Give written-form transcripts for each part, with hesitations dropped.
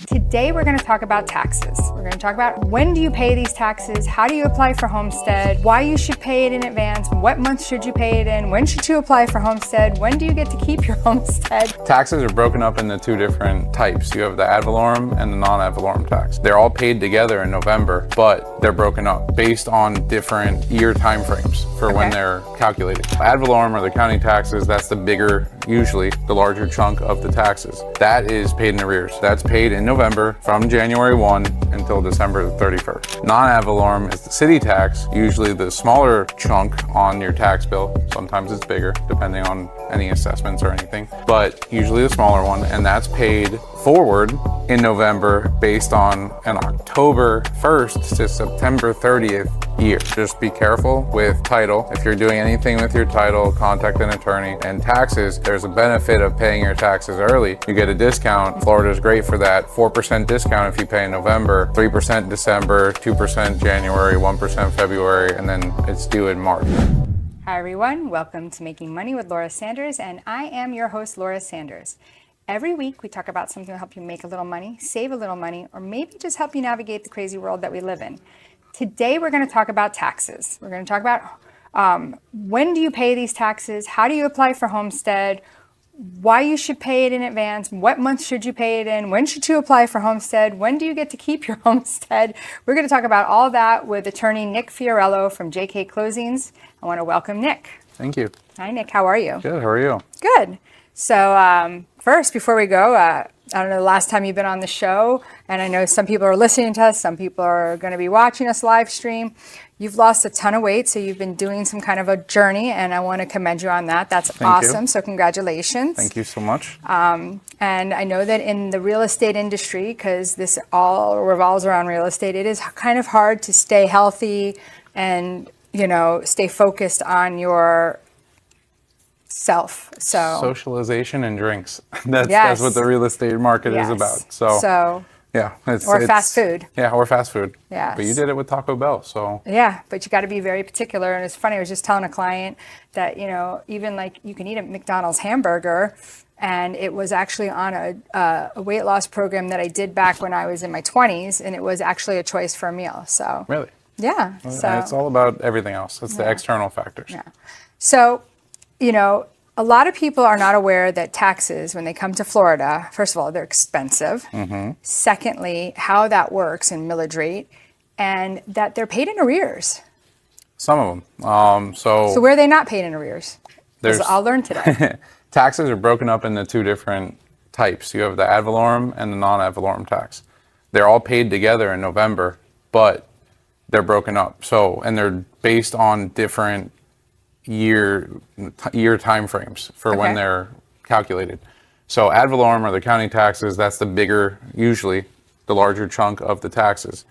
Today we're going to talk about taxes. We're going to talk about when do you pay these taxes, how do you apply for Homestead, why you should pay it in advance, what month should you pay it in, when should you apply for Homestead, when do you get to keep your Homestead. Taxes are broken up into two different types. You have the ad valorem and the non-ad valorem tax. They're all paid together in November, but they're broken up based on different year time frames for when they're calculated. Ad valorem are the county taxes. That's the bigger, usually the larger chunk of the taxes. That is paid in arrears. That's paid in November from January 1 until December 31st. Non-ad valorem is the city tax, usually the smaller chunk on your tax bill. Sometimes it's bigger, depending on any assessments or anything, but usually the smaller one, and that's paid forward in November based on an October 1st to September 30th year. Just be careful with title. If you're doing anything with your title, contact an attorney. And taxes, there's a benefit of paying your taxes early. You get a discount. Florida's great for that. 4% discount if you pay in November, 3% December, 2% January, 1% February, and then it's due in March. Hi everyone, welcome to Making Money with Laura Sanders, and I am your host, Laura Sanders. Every week we talk about something to help you make a little money, save a little money, or maybe just help you navigate the crazy world that we live in. Today we're going to talk about taxes. We're going to talk about when do you pay these taxes, how do you apply for Homestead, why you should pay it in advance, what month should you pay it in, when should you apply for Homestead, when do you get to keep your Homestead. We're going to talk about all that with attorney Nick Fierello from JK Closings. I want to welcome Nick. Thank you. Hi Nick, how are you? Good, how are you? Good. So first, before we go, I don't know the last time you've been on the show, and I know some people are listening to us, some people are going to be watching us live stream. You've lost a ton of weight, so you've been doing some kind of a journey, and I want to commend you on that. That's awesome. So congratulations. Thank you so much. And I know that in the real estate industry, because this all revolves around real estate, it is kind of hard to stay healthy and, you know, stay focused on your self. So socialization and drinks. That's what the real estate market is about. So yeah, it's fast food. Yeah, or fast food. Yeah. But you did it with Taco Bell, so. Yeah, but you got to be very particular. And it's funny, I was just telling a client that, you know, even like you can eat a McDonald's hamburger, and it was actually on a weight loss program that I did back when I was in my 20s, and it was actually a choice for a meal. So. Really? Yeah. Well, so it's all about everything else. It's the external factors. Yeah. So, you know, a lot of people are not aware that taxes, when they come to Florida, first of all, they're expensive. Mm-hmm. Secondly, how that works in millage rate, and that they're paid in arrears. Some of them. So where are they not paid in arrears? I'll learn today. Taxes are broken up into two different types. You have the ad valorem and the non-ad valorem tax. They're all paid together in November, but they're broken up. So, and they're based on different year time frames for when they're calculated. So ad valorem are the county taxes. That's the bigger, usually the larger chunk of the taxes.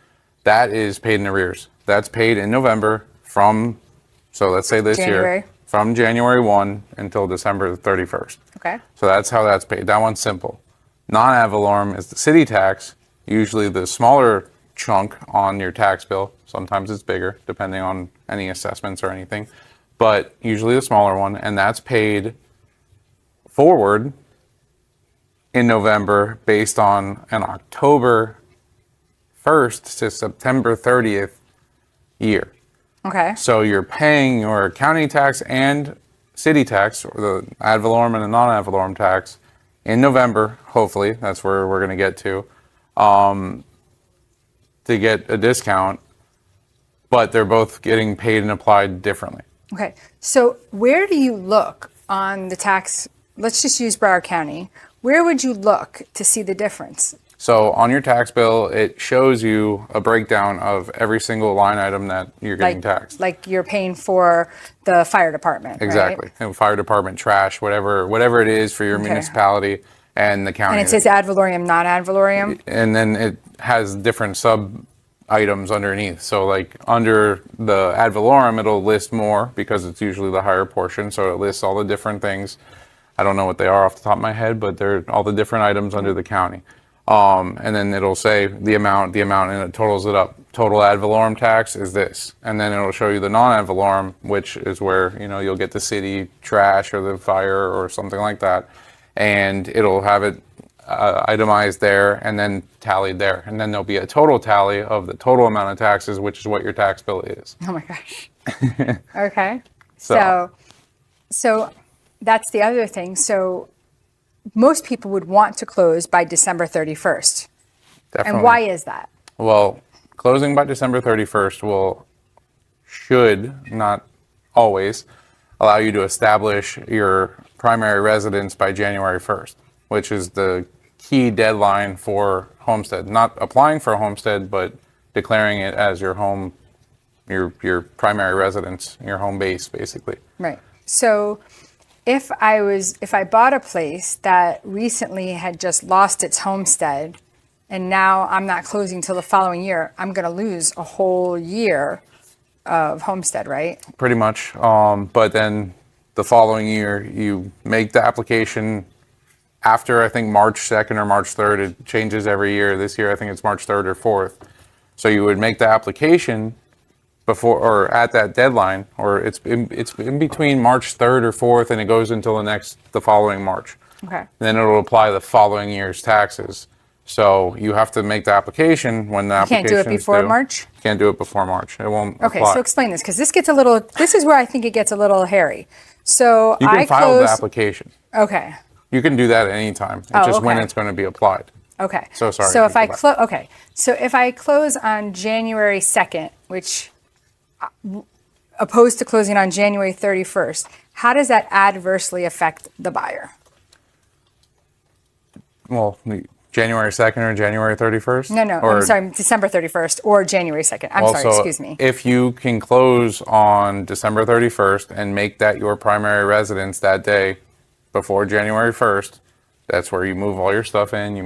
That is paid in arrears. That's paid in November from, so let's say this year, from January 1 until December 31st. Okay. So that's how that's paid. That one's simple. Non-ad valorem is the city tax, usually the smaller chunk on your tax bill. Sometimes it's bigger, depending on any assessments or anything, but usually the smaller one, and that's paid forward in November based on an October 1st to September 30th year. Okay. So you're paying your county tax and city tax, or the ad valorem and the non-ad valorem tax, in November, hopefully, that's where we're going to get to get a discount, but they're both getting paid and applied differently. Okay, so where do you look on the tax? Let's just use Broward County. Where would you look to see the difference? So on your tax bill, it shows you a breakdown of every single line item that you're getting taxed. Like you're paying for the fire department, exactly. Right? And fire department, trash, whatever it is for your municipality and the county. And it says ad valorem, not ad valorem? And then it has different sub items underneath. So like under the ad valorem, it'll list more because it's usually the higher portion. So it lists all the different things. I don't know what they are off the top of my head, but they're all the different items under the county. And then it'll say the amount, and it totals it up. Total ad valorem tax is this. And then it'll show you the non-ad valorem, which is where, you know, you'll get the city trash or the fire or something like that. And it'll have it itemized there and then tallied there. And then there'll be a total tally of the total amount of taxes, which is what your tax bill is. Oh my gosh. Okay. So that's the other thing. So most people would want to close by December 31st. Definitely. And why is that? Well, closing by December 31st should, not always, allow you to establish your primary residence by January 1st, which is the key deadline for homestead. Not applying for a homestead, but declaring it as your home, your primary residence, your home base, basically. Right. So if I bought a place that recently had just lost its homestead and now I'm not closing till the following year, I'm going to lose a whole year of homestead, right? Pretty much. But then the following year, you make the application after, I think, March 2nd or March 3rd. It changes every year. This year, I think it's March 3rd or 4th. So you would make the application before or at that deadline, or it's in between March 3rd or 4th, and it goes until the following March. Okay. And then it'll apply the following year's taxes. So you have to make the application when the application Can't do it before March? Can't do it before March. It won't Okay, apply. so explain this, because this is where I think it gets a little hairy. So You can file the application. Okay. You can do that at any time. It's just when it's going to be applied. Okay. So sorry. So if I close on January 2nd, which opposed to closing on January 31st, how does that adversely affect the buyer? Well, January 2nd or January 31st? No, I'm sorry, December 31st or January 2nd. I'm sorry, excuse me. If you can close on December 31st and make that your primary residence that day before January 1st, that's where you move all your stuff in,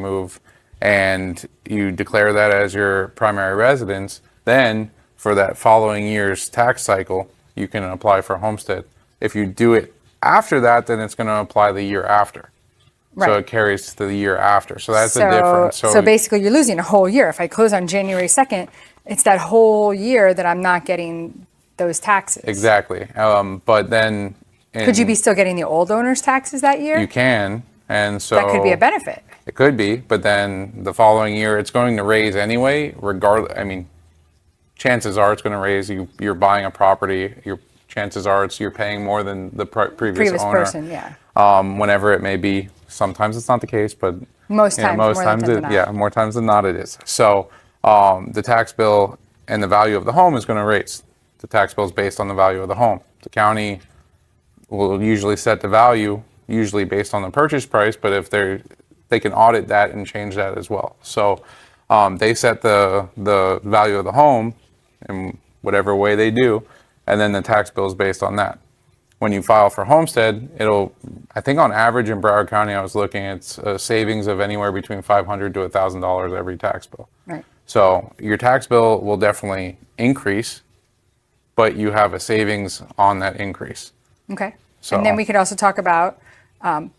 and you declare that as your primary residence, then for that following year's tax cycle, you can apply for homestead. If you do it after that, then it's going to apply the year after. Right. So it carries to the year after. So that's the difference. So basically, you're losing a whole year. If I close on January 2nd, it's that whole year that I'm not getting those taxes. Exactly. But then... Could you be still getting the old owner's taxes that year? You can. And so... That could be a benefit. It could be. But then the following year, it's going to raise anyway, regardless. I mean, chances are it's going to raise. You're buying a property. Chances are you're paying more than the previous owner. Person, yeah. Whenever it may be. Sometimes it's not the case, but most times more times than not it is. So the tax bill and the value of the home is going to raise. The tax bill is based on the value of the home. The county will usually set the value, usually based on the purchase price, but if they can audit that and change that as well. So they set the value of the home in whatever way they do, and then the tax bill is based on that. When you file for homestead, I think on average in Broward County, I was looking at a savings of anywhere between $500 to $1,000 every tax bill. Right. So your tax bill will definitely increase, but you have a savings on that increase. Okay. And then we could also talk about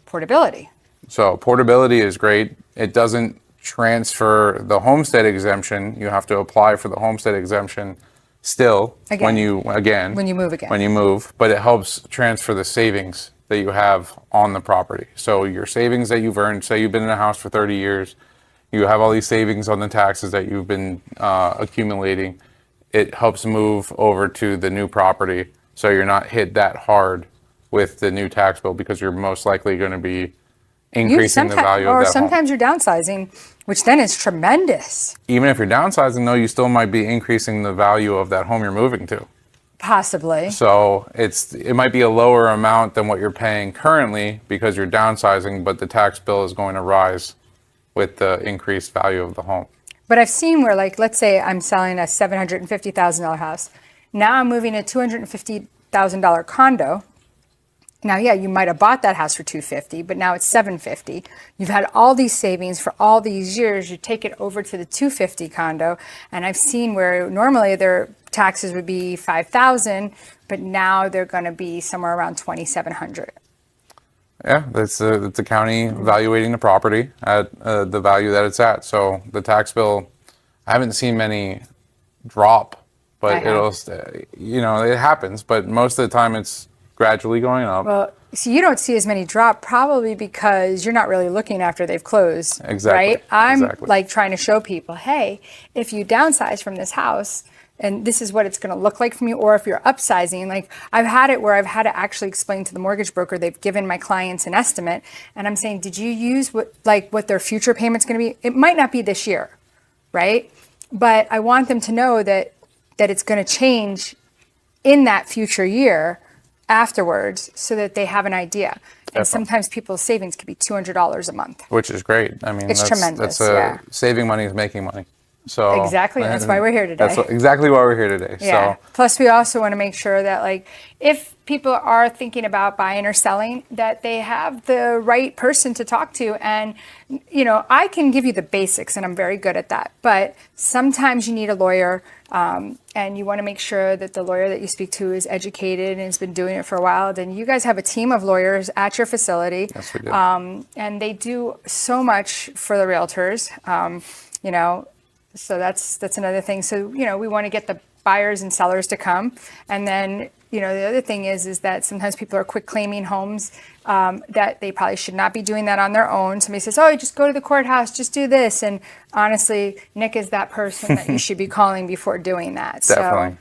portability. So portability is great. It doesn't transfer the homestead exemption. You have to apply for the homestead exemption still when you move, but it helps transfer the savings that you have on the property. So your savings that you've earned, say you've been in a house for 30 years, you have all these savings on the taxes that you've been accumulating. It helps move over to the new property, so you're not hit that hard with the new tax bill, because you're most likely going to be increasing the value of that home. Or sometimes you're downsizing, which then is tremendous. Even if you're downsizing, though, you still might be increasing the value of that home you're moving to. Possibly. So it might be a lower amount than what you're paying currently because you're downsizing, but the tax bill is going to rise with the increased value of the home. But I've seen where, like, let's say I'm selling a $750,000 house. Now I'm moving a $250,000 condo. Now, yeah, you might have bought that house for $250,000, but now it's $750,000. You've had all these savings for all these years. You take it over to the $250,000 condo, and I've seen where normally their taxes would be $5,000, but now they're going to be somewhere around $2,700. Yeah, that's the county evaluating the property at the value that it's at. So the tax bill, I haven't seen many drop, but it happens. But most of the time it's gradually going up. Well, so you don't see as many drop probably because you're not really looking after they've closed. Exactly. Right? I'm Exactly. like trying to show people, hey, if you downsize from this house, and this is what it's going to look like from you, or if you're upsizing, like I've had it where I've had to actually explain to the mortgage broker, they've given my clients an estimate, and I'm saying, did you use what their future payment's going to be? It might not be this year, right? But I want them to know that it's going to change in that future year afterwards, so that they have an idea. And sometimes people's savings could be $200 a month, which is great. I mean, it's tremendous. Saving money is making money. So exactly, that's why we're here today. That's exactly why we're here today. Yeah. So plus, we also want to make sure that, like, if people are thinking about buying or selling, that they have the right person to talk to. And I can give you the basics, and I'm very good at that. But sometimes you need a lawyer, and you want to make sure that the lawyer that you speak to is educated and has been doing it for a while. Then you guys have a team of lawyers at your facility. Yes, we do. And they do so much for the realtors. So that's another thing. So, we want to get the buyers and sellers to come. And then, the other thing is that sometimes people are quick claiming homes that they probably should not be doing that on their own. Somebody says, oh, just go to the courthouse, just do this. And honestly, Nick is that person that you should be calling before doing that. Definitely.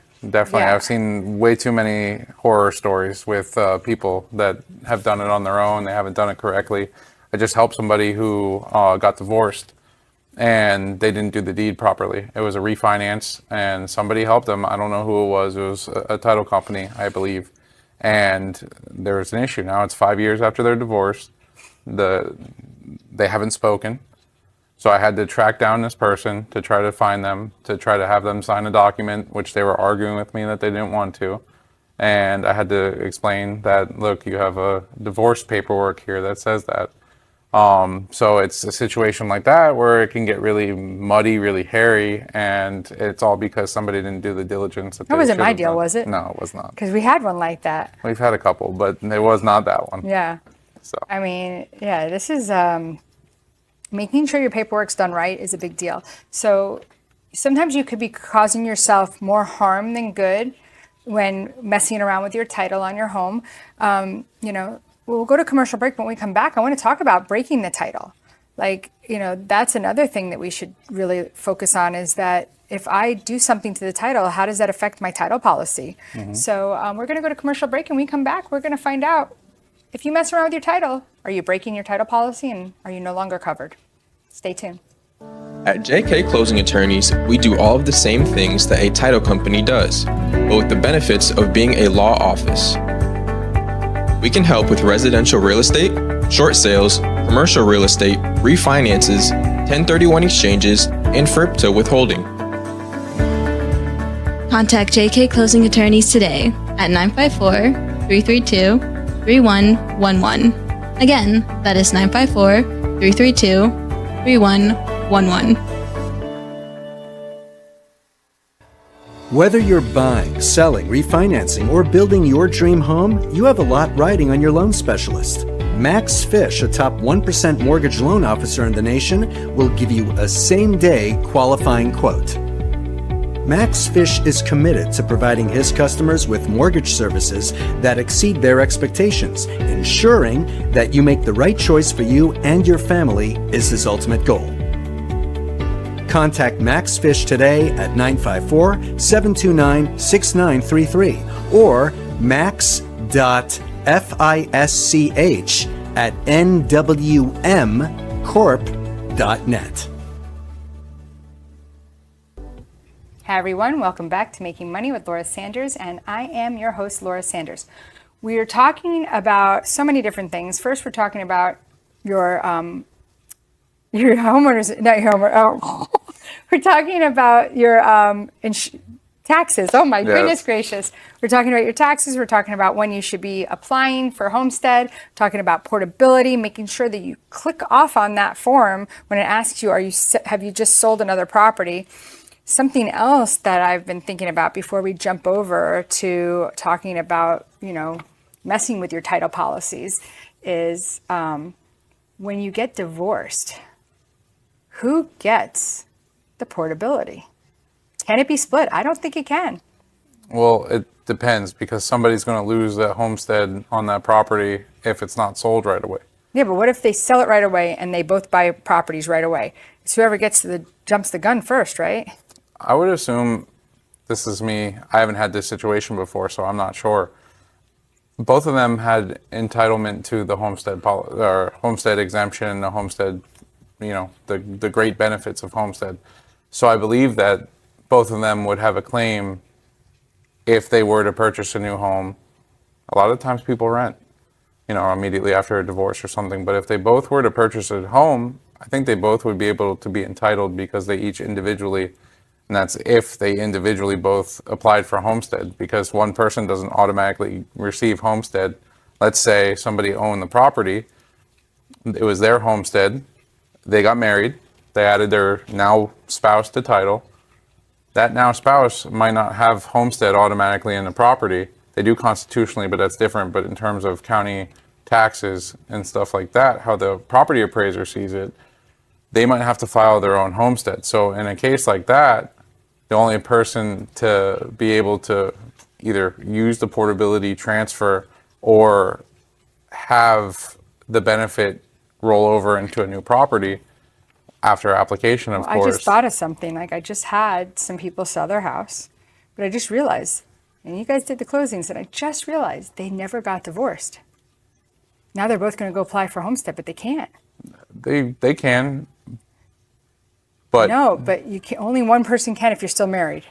Yeah. I've seen way too many horror stories with people that have done it on their own. They haven't done it correctly. I just helped somebody who got divorced, and they didn't do the deed properly. It was a refinance, and somebody helped them. I don't know who it was. It was a title company, I believe. And there was an issue. Now it's 5 years after their divorce. They haven't spoken. So I had to track down this person to try to find them, to try to have them sign a document, which they were arguing with me that they didn't want to. And I had to explain that, look, you have a divorce paperwork here that says that. So it's a situation like that where it can get really muddy, really hairy, and it's all because somebody didn't do the diligence. That wasn't my deal, was it? No, it was not. Because we had one like that. We've had a couple, but it was not that one. Yeah. So I mean, yeah, this is making sure your paperwork's done right is a big deal. So sometimes you could be causing yourself more harm than good when messing around with your title on your home. We'll go to commercial break. When we come back, I want to talk about breaking the title. That's another thing that we should really focus on, is that if I do something to the title, how does that affect my title policy? Mm-hmm. So we're going to go to commercial break, and when we come back, we're going to find out, if you mess around with your title, are you breaking your title policy, and are you no longer covered? Stay tuned. At JK Closing Attorneys, we do all of the same things that a title company does, but with the benefits of being a law office. We can help with residential real estate, short sales, commercial real estate, refinances, 1031 exchanges, and FIRPTA withholding. Contact JK Closing Attorneys today at 954-332-3111. Again, that is 954-332-3111. Whether you're buying, selling, refinancing, or building your dream home, you have a lot riding on your loan specialist. Max Fish, a top 1% mortgage loan officer in the nation, will give you a same-day qualifying quote. Max Fish is committed to providing his customers with mortgage services that exceed their expectations. Ensuring that you make the right choice for you and your family is his ultimate goal. Contact Max Fish today at 954-729-6933 or max.fisch@nwmcorp.net. Hi everyone, welcome back to Making Money with Laura Sanders, and I am your host, Laura Sanders. We are talking about so many different things. First, we're talking about your homeowners, not your homeowner. Oh. We're talking about your taxes. Oh my goodness gracious. We're talking about your taxes. We're talking about when you should be applying for Homestead, talking about portability, making sure that you click off on that form when it asks you, have you just sold another property? Something else that I've been thinking about before we jump over to talking about, messing with your title policies is when you get divorced, who gets the portability? Can it be split? I don't think it can. Well, depends, because somebody's going to lose that homestead on that property if it's not sold right away. Yeah, but what if they sell it right away and they both buy properties right away? It's whoever jumps the gun first, right? I would assume, this is me, I haven't had this situation before, so I'm not sure. Both of them had entitlement to the homestead exemption, the homestead, the great benefits of homestead. So I believe that both of them would have a claim if they were to purchase a new home. A lot of times people rent, immediately after a divorce or something. But if they both were to purchase a home, I think they both would be able to be entitled, because they each individually, and that's if they individually both applied for homestead, because one person doesn't automatically receive homestead. Let's say somebody owned the property, it was their homestead, they got married, they added their now spouse to title. That now spouse might not have homestead automatically in the property. They do constitutionally, but that's different. But in terms of county taxes and stuff like that, how the property appraiser sees it, they might have to file their own homestead. So in a case like that, the only person to be able to either use the portability transfer or have the benefit roll over into a new property after application, of course. I just thought of something. Like, I just had some people sell their house, but I just realized, and you guys did the closings, and I just realized they never got divorced. Now they're both going to go apply for homestead, but they can't. They can, but no, but you can. Only one person can if you're still married.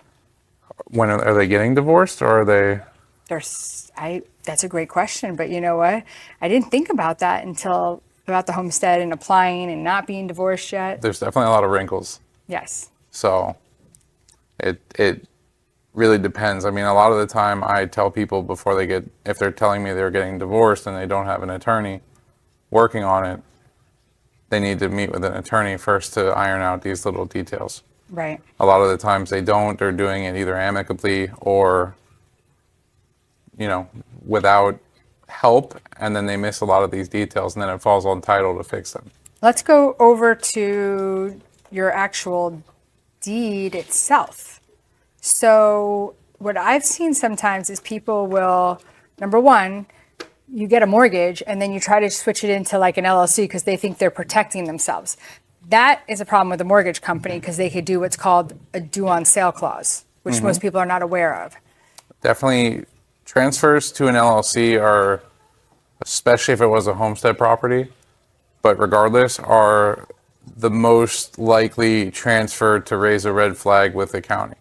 When are they getting divorced, or are they? That's a great question, but you know what? I didn't think about that until about the homestead and applying and not being divorced yet. There's definitely a lot of wrinkles. Yes. So it really depends. I mean, a lot of the time I tell people before if they're telling me they're getting divorced and they don't have an attorney working on it, they need to meet with an attorney first to iron out these little details. Right. A lot of the times they don't. They're doing it either amicably or, without help, and then they miss a lot of these details, and then it falls on title to fix them. Let's go over to your actual deed itself. So what I've seen sometimes is people will, number one, you get a mortgage and then you try to switch it into like an LLC because they think they're protecting themselves. That is a problem with the mortgage company, because they could do what's called a due on sale clause, which most people are not aware of. Definitely, transfers to an LLC are, especially if it was a homestead property, but regardless, are the most likely transfer to raise a red flag with the county.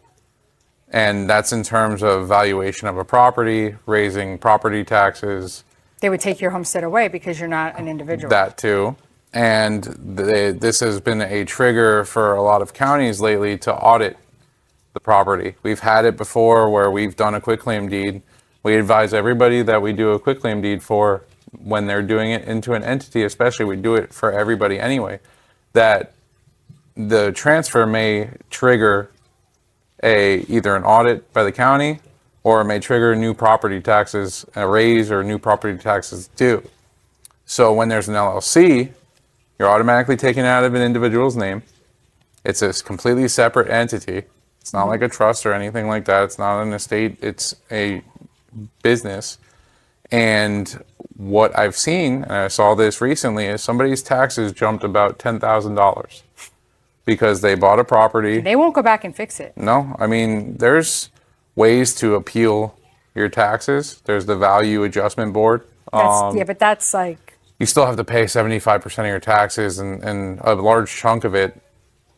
And that's in terms of valuation of a property, raising property taxes. They would take your homestead away because you're not an individual. That too. And this has been a trigger for a lot of counties lately to audit the property. We've had it before where we've done a quitclaim deed. We advise everybody that we do a quitclaim deed for, when they're doing it into an entity, especially, we do it for everybody anyway, that the transfer may trigger either an audit by the county, or it may trigger new property taxes, a raise, or new property taxes due. So when there's an LLC, you're automatically taken out of an individual's name. It's a completely separate entity. It's not like a trust or anything like that. It's not an estate. It's a business. And what I've seen, and I saw this recently, is somebody's taxes jumped about $10,000 because they bought a property. They won't go back and fix it. No, I mean, there's ways to appeal your taxes. There's the value adjustment board. Yeah, but that's like... You still have to pay 75% of your taxes and a large chunk of it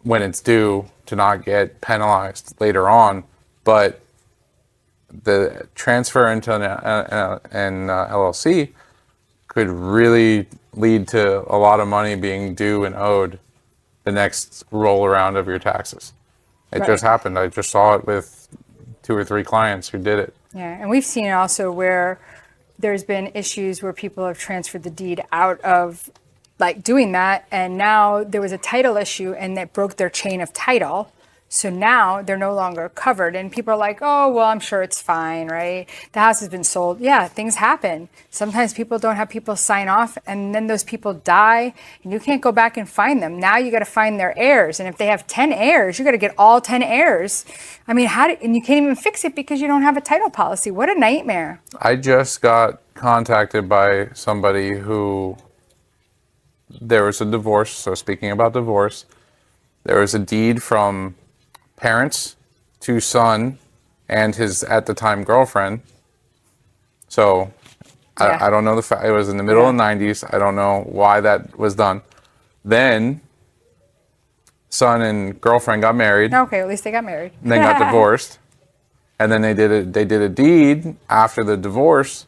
when it's due to not get penalized later on. But the transfer into an LLC could really lead to a lot of money being due and owed the next roll around of your taxes. It just happened. I just saw it with 2 or 3 clients who did it. Yeah, and we've seen also where there's been issues where people have transferred the deed out of like doing that, and now there was a title issue and that broke their chain of title. So now they're no longer covered, and people are like, oh, well, I'm sure it's fine, right? The house has been sold. Yeah, things happen. Sometimes people don't have people sign off, and then those people die, and you can't go back and find them. Now you got to find their heirs, and if they have 10 heirs, you got to get all 10 heirs. I mean, and you can't even fix it because you don't have a title policy. What a nightmare. I just got contacted by somebody who, there was a divorce. So speaking about divorce, there was a deed from parents to son and his, at the time, girlfriend. So Yeah. I don't know the fact. It was in the middle of the 90s. I don't know why that was done. Then son and girlfriend got married. Okay, at least they got married. And then got divorced. And then they did a deed after the divorce,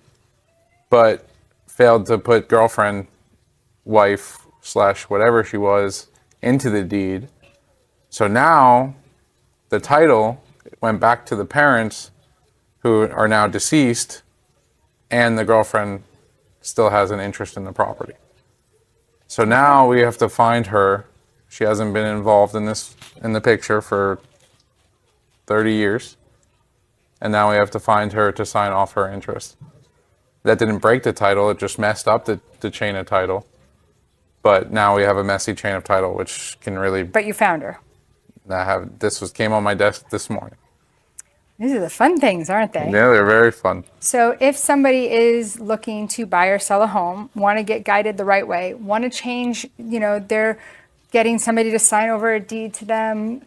but failed to put girlfriend, wife / whatever she was into the deed. So now the title went back to the parents, who are now deceased, and the girlfriend still has an interest in the property. So now we have to find her. She hasn't been involved in the picture for 30 years. And now we have to find her to sign off her interest. That didn't break the title, it just messed up the chain of title. But now we have a messy chain of title, which can really But you found her. came on my desk this morning. These are the fun things, aren't they? Yeah, they're very fun. So if somebody is looking to buy or sell a home, want to get guided the right way, want to change, they're getting somebody to sign over a deed to them,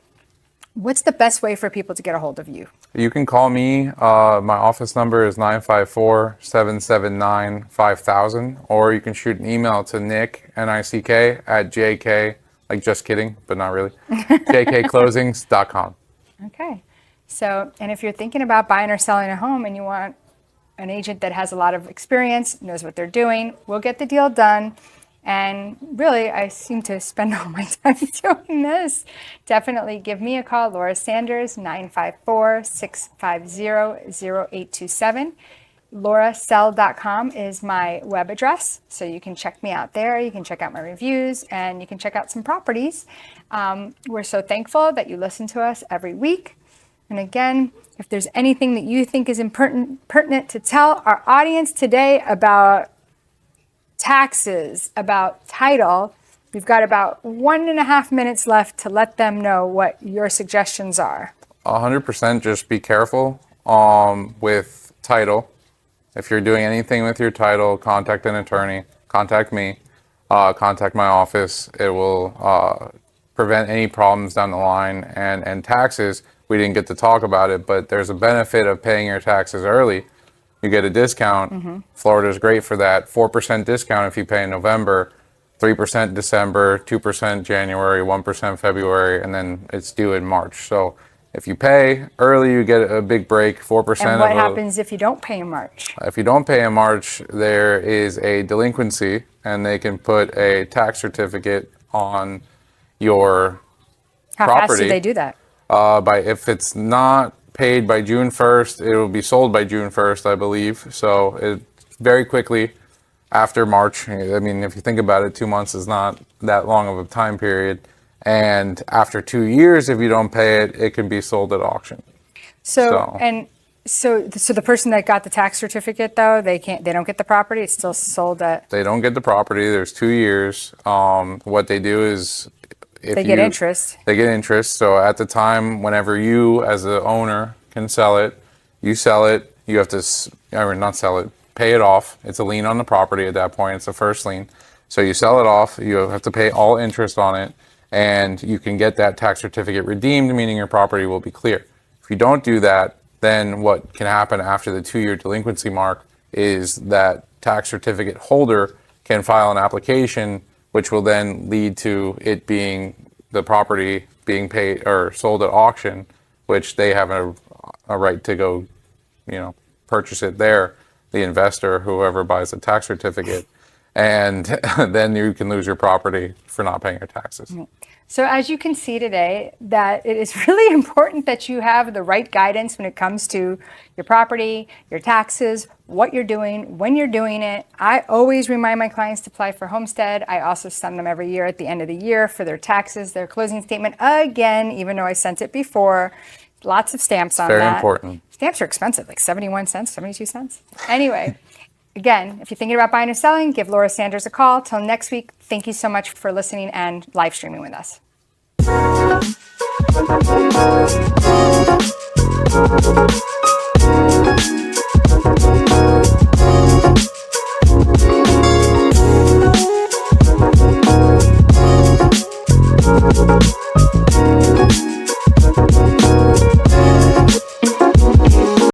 what's the best way for people to get a hold of you? You can call me. My office number is 954-779-5000, or you can shoot an email to Nick, N-I-C-K, at JK, like just kidding, but not really, jkclosings.com. Okay. So, and if you're thinking about buying or selling a home and you want an agent that has a lot of experience, knows what they're doing, we'll get the deal done. And really, I seem to spend all my time doing this. Definitely give me a call, Laura Sanders, 954-650-0827. LauraSell.com is my web address, so you can check me out there. You can check out my reviews, and you can check out some properties. We're so thankful that you listen to us every week. And again, if there's anything that you think is pertinent to tell our audience today about taxes, about title, we've got about 1.5 minutes left to let them know what your suggestions are. 100% just be careful with title. If you're doing anything with your title, contact an attorney, contact me, contact my office. It will prevent any problems down the line. And taxes, we didn't get to talk about it, but there's a benefit of paying your taxes early. You get a discount. Mm-hmm. Florida's great for that. 4% discount if you pay in November, 3% December, 2% January, 1% February, and then it's due in March. So if you pay early, you get a big break, 4%. And what happens if you don't pay in March? If you don't pay in March, there is a delinquency, and they can put a tax certificate on your property. How fast do they do that? If it's not paid by June 1st, it will be sold by June 1st, I believe. So it very quickly after March. I mean, if you think about it, 2 months is not that long of a time period. And after 2 years, if you don't pay it, it can be sold at auction. So the person that got the tax certificate, though, they don't get the property. It's still sold at. They don't get the property. There's 2 years. What they do is, they get interest. They get interest. So at the time, whenever you, as the owner, can sell it, you sell it. You have to, or not sell it, pay it off. It's a lien on the property at that point. It's the first lien. So you sell it off. You have to pay all interest on it, and you can get that tax certificate redeemed, meaning your property will be clear. If you don't do that, then what can happen after the 2-year delinquency mark is that tax certificate holder can file an application, which will then lead to it being the property being paid or sold at auction, which they have a right to go, purchase it there, the investor, whoever buys the tax certificate. and then you can lose your property for not paying your taxes. So as you can see today, that it is really important that you have the right guidance when it comes to your property, your taxes, what you're doing, when you're doing it. I always remind my clients to apply for Homestead. I also send them every year at the end of the year for their taxes, their closing statement again, even though I sent it before. Lots of stamps on that. Very important. Stamps are expensive, like 71 cents, 72 cents. Anyway, again, if you're thinking about buying or selling, give Laura Sanders a call. Till next week, thank you so much for listening and live streaming with us.